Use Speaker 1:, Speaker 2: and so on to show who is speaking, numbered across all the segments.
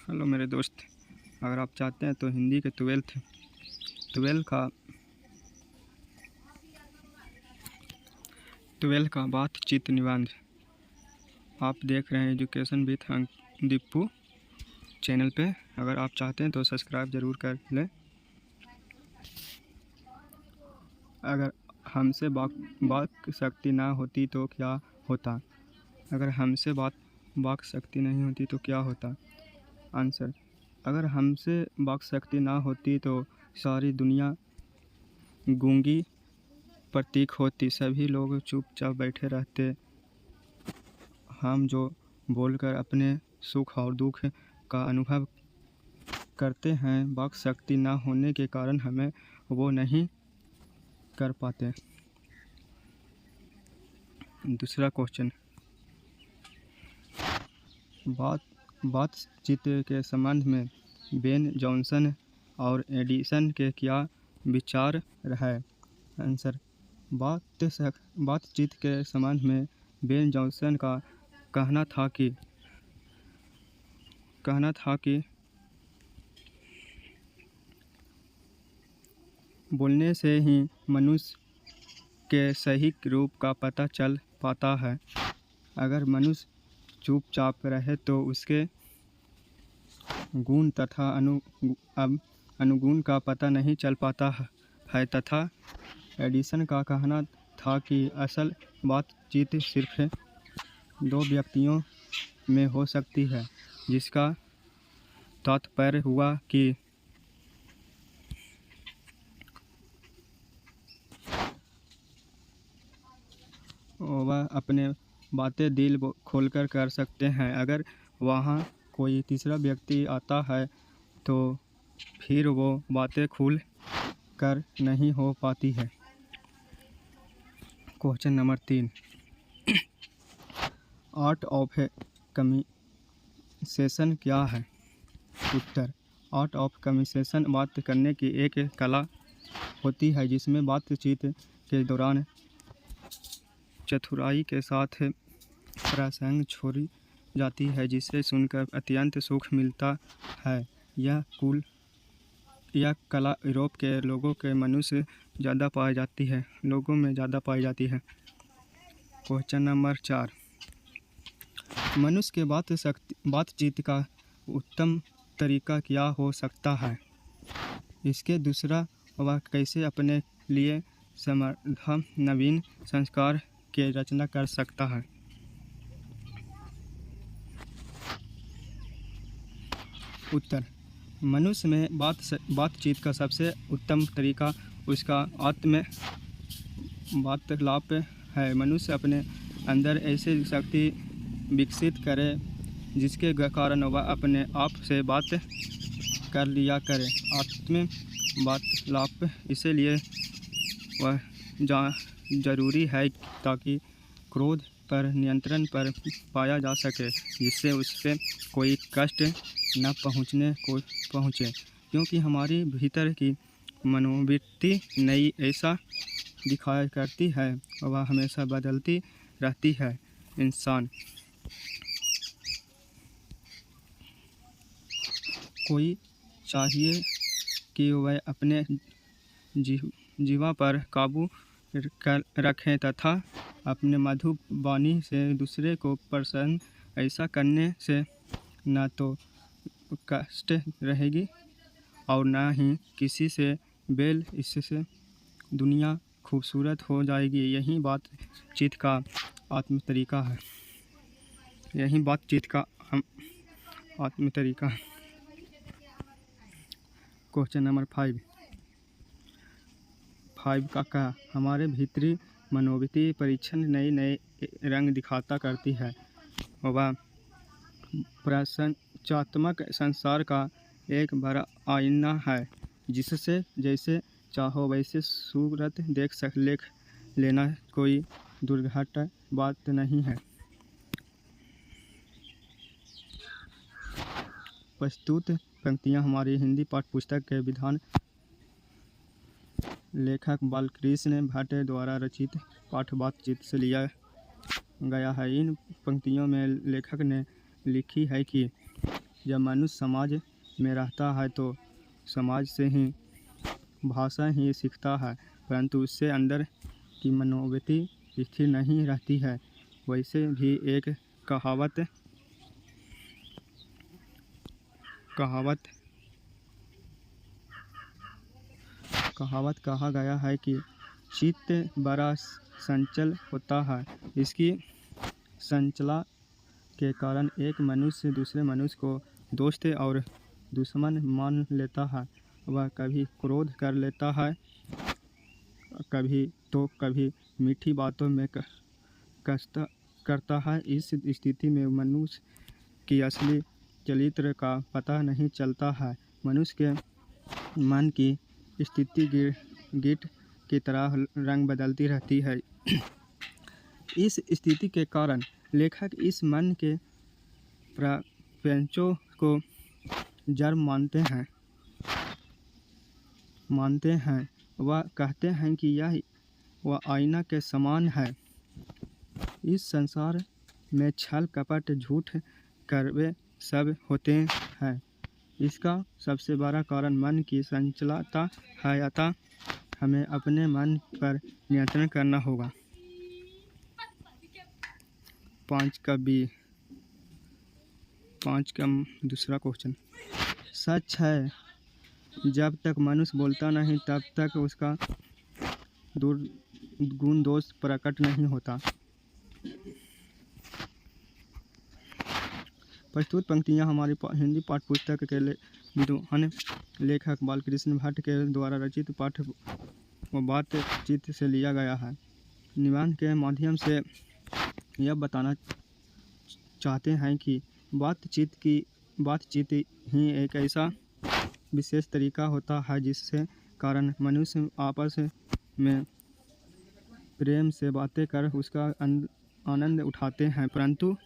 Speaker 1: Hello मेरे दोस्त, अगर आप चाहते हैं तो हिंदी के ट्वेल्थ का बातचीत निबंध आप देख रहे हैं एजुकेशन विथ दीपू चैनल पे। अगर आप चाहते हैं तो सब्सक्राइब ज़रूर कर लें। अगर हमसे वाक शक्ति ना होती तो क्या होता? अगर हमसे वाक शक्ति नहीं होती तो क्या होता? आंसर: अगर हमसे वाक शक्ति ना होती तो सारी दुनिया गूंगी प्रतीक होती, सभी लोग चुपचाप बैठे रहते। हम जो बोलकर अपने सुख और दुख का अनुभव करते हैं, वाक शक्ति ना होने के कारण हमें वो नहीं कर पाते। दूसरा क्वेश्चन, बातचीत के संबंध में बेन जॉनसन और एडिसन के क्या विचार है? आंसर: बातचीत के संबंध में बेन जॉनसन का कहना था कि बोलने से ही मनुष्य के सही रूप का पता चल पाता है। अगर मनुष्य चुपचाप रहे तो उसके गुण तथा अनुगुण का पता नहीं चल पाता है। तथा एडिसन का कहना था कि असल बातचीत सिर्फ दो व्यक्तियों में हो सकती है, जिसका तात्पर्य हुआ कि वह अपने बातें दिल खोलकर कर सकते हैं। अगर वहाँ कोई तीसरा व्यक्ति आता है तो फिर वो बातें खुल कर नहीं हो पाती है। Question number 3, art of communication क्या है? उत्तर: आर्ट ऑफ कम्युनिकेशन बात करने की एक कला होती है, जिसमें बातचीत के दौरान चतुराई के साथ प्रसंग छोड़ी जाती है, जिसे सुनकर अत्यंत सुख मिलता है। यह कला यूरोप के लोगों में ज़्यादा पाई जाती है। क्वेश्चन नंबर 4, मनुष्य के बातचीत का उत्तम तरीका क्या हो सकता है? इसके दूसरा, वह कैसे अपने लिए समृद्ध नवीन संस्कार की रचना कर सकता है? उत्तर: मनुष्य में बातचीत का सबसे उत्तम तरीका उसका वार्तालाप है। मनुष्य अपने अंदर ऐसी शक्ति विकसित करे जिसके कारण वह अपने आप से बात कर लिया करे। आत्म वार्तालाप इसलिए वह जरूरी है ताकि क्रोध पर नियंत्रण पर पाया जा सके, जिससे उस पर कोई कष्ट न पहुँचे, क्योंकि हमारी भीतर की मनोवृत्ति नई ऐसा दिखाया करती है, वह हमेशा बदलती रहती है। इंसान कोई चाहिए कि वह अपने जीवा पर काबू रखें तथा अपने मधुर वाणी से दूसरे को प्रसन्न। ऐसा करने से न तो कष्ट रहेगी और न ही किसी से बेल, इससे दुनिया खूबसूरत हो जाएगी। यही बातचीत का आत्म तरीका है। क्वेश्चन नंबर 5 का हमारे भीतरी मनोवृत्ति परीक्षण नए रंग दिखाता करती है। वह प्रपंचात्मक संसार का एक बड़ा आईना है, जिससे जैसे चाहो वैसे सूरत देख लेना कोई दुर्घट बात नहीं है। प्रस्तुत पंक्तियाँ हमारी हिंदी पाठ्य पुस्तक के विधान लेखक बालकृष्ण भट्ट द्वारा रचित पाठ बातचीत से लिया गया है। इन पंक्तियों में लेखक ने लिखी है कि जब मनुष्य समाज में रहता है तो समाज से ही भाषा ही सीखता है, परंतु उससे अंदर की मनोवृत्ति स्थिर नहीं रहती है। वैसे भी एक कहावत कहा गया है कि चित्त बड़ा चंचल होता है। इसकी चंचलता के कारण एक मनुष्य दूसरे मनुष्य को दोस्त और दुश्मन मान लेता है। वह कभी क्रोध कर लेता है, कभी मीठी बातों में कष्ट करता है। इस स्थिति में मनुष्य की असली चरित्र का पता नहीं चलता है। मनुष्य के मन की स्थिति गिट की तरह रंग बदलती रहती है। इस स्थिति के कारण लेखक इस मन के प्रपंचों को जड़ मानते हैं। वह कहते हैं कि यह वह आईना के समान है। इस संसार में छल कपट झूठ कड़वे सब होते हैं। इसका सबसे बड़ा कारण मन की चंचलता है। अतः हमें अपने मन पर नियंत्रण करना होगा। 5 का दूसरा क्वेश्चन। सच है, जब तक मनुष्य बोलता नहीं तब तक उसका गुण दोष प्रकट नहीं होता। प्रस्तुत पंक्तियाँ हमारी हिंदी पाठ्य पुस्तक के विद्वान लेखक बालकृष्ण भट्ट के द्वारा रचित पाठ व बातचीत से लिया गया है। निबंध के माध्यम से यह बताना चाहते हैं कि बातचीत ही एक ऐसा विशेष तरीका होता है जिससे कारण मनुष्य आपस में प्रेम से बातें कर उसका आनंद उठाते हैं। परंतु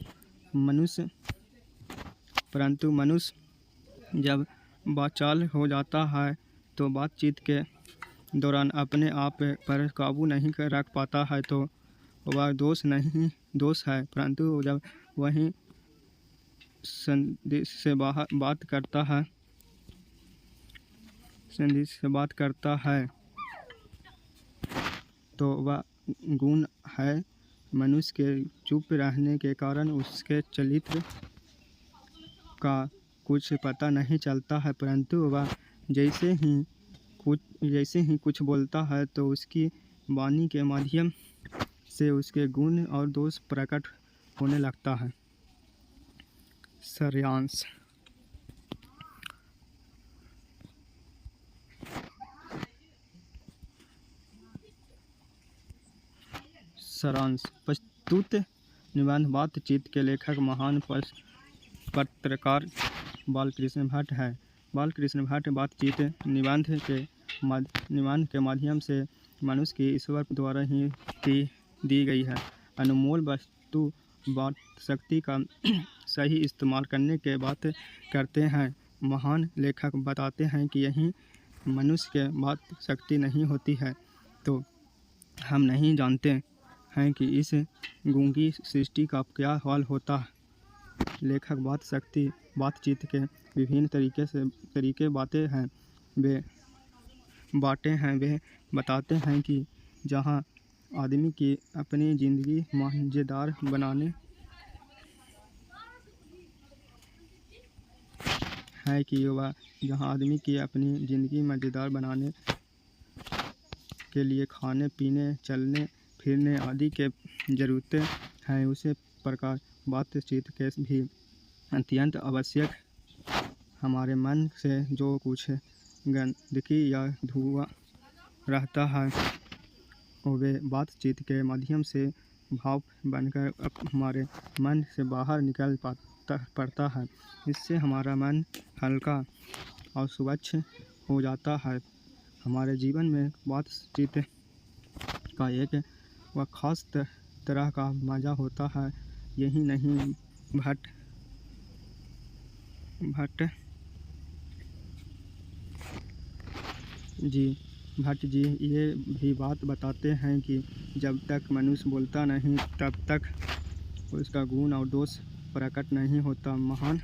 Speaker 1: मनुष्य जब वाचाल हो जाता है तो बातचीत के दौरान अपने आप पर काबू नहीं रख पाता है, तो वह दोष है। परंतु जब वही संदेश से बात करता है तो वह गुण है। मनुष्य के चुप रहने के कारण उसके चरित्र का कुछ पता नहीं चलता है, परंतु वह जैसे ही कुछ बोलता है तो उसकी वाणी के माध्यम से उसके गुण और दोष प्रकट होने लगता है। सारांश। प्रस्तुत निबंध बातचीत के लेखक महान पत्रकार बालकृष्ण भट्ट है। बालकृष्ण भट्ट बातचीत निबंध के माध्यम से मनुष्य की ईश्वर द्वारा ही दी गई है अनमोल वस्तु बात शक्ति का सही इस्तेमाल करने के बात करते हैं। महान लेखक बताते हैं कि यही मनुष्य के बात शक्ति नहीं होती है तो हम नहीं जानते हैं कि इस गूंगी सृष्टि का क्या हाल होता है। लेखक बातचीत के विभिन्न तरीके बातें हैं। वे बताते हैं कि जहाँ आदमी की अपनी ज़िंदगी मज़ेदार बनाने के लिए खाने पीने चलने फिरने आदि के ज़रूरतें हैं, उसी प्रकार बातचीत के भी अत्यंत आवश्यक। हमारे मन से जो कुछ गंदगी या धुआं रहता है वे बातचीत के माध्यम से भाव बनकर हमारे मन से बाहर निकल पड़ता है। इससे हमारा मन हल्का और स्वच्छ हो जाता है। हमारे जीवन में बातचीत का एक वह खास तरह का मज़ा होता है। यही नहीं भट्ट जी ये भी बात बताते हैं कि जब तक मनुष्य बोलता नहीं तब तक उसका गुण और दोष प्रकट नहीं होता। महान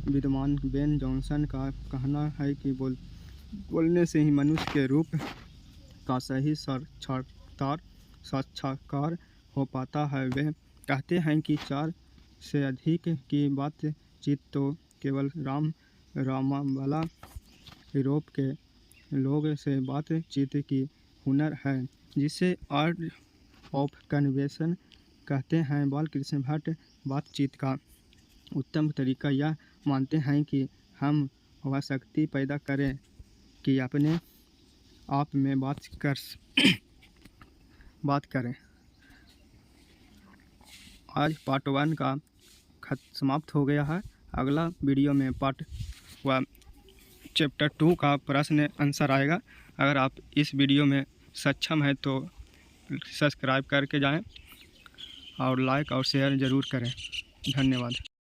Speaker 1: विद्वान बेन जॉनसन का कहना है कि बोलने से ही मनुष्य के रूप का सही साक्षात्कार हो पाता है। वे कहते हैं कि 4 से अधिक की बातचीत तो केवल रामावाला यूरोप के लोग से बातचीत की हुनर है, जिसे आर्ट ऑफ कन्वर्सेशन कहते हैं। बालकृष्ण भट्ट बातचीत का उत्तम तरीका यह मानते हैं कि हम वह शक्ति पैदा करें कि अपने आप में बात करें। आज पार्ट 1 का समाप्त हो गया है। अगला वीडियो में पार्ट 1 चैप्टर 2 का प्रश्न आंसर आएगा। अगर आप इस वीडियो में सक्षम हैं तो सब्सक्राइब करके जाएं और लाइक और शेयर ज़रूर करें। धन्यवाद।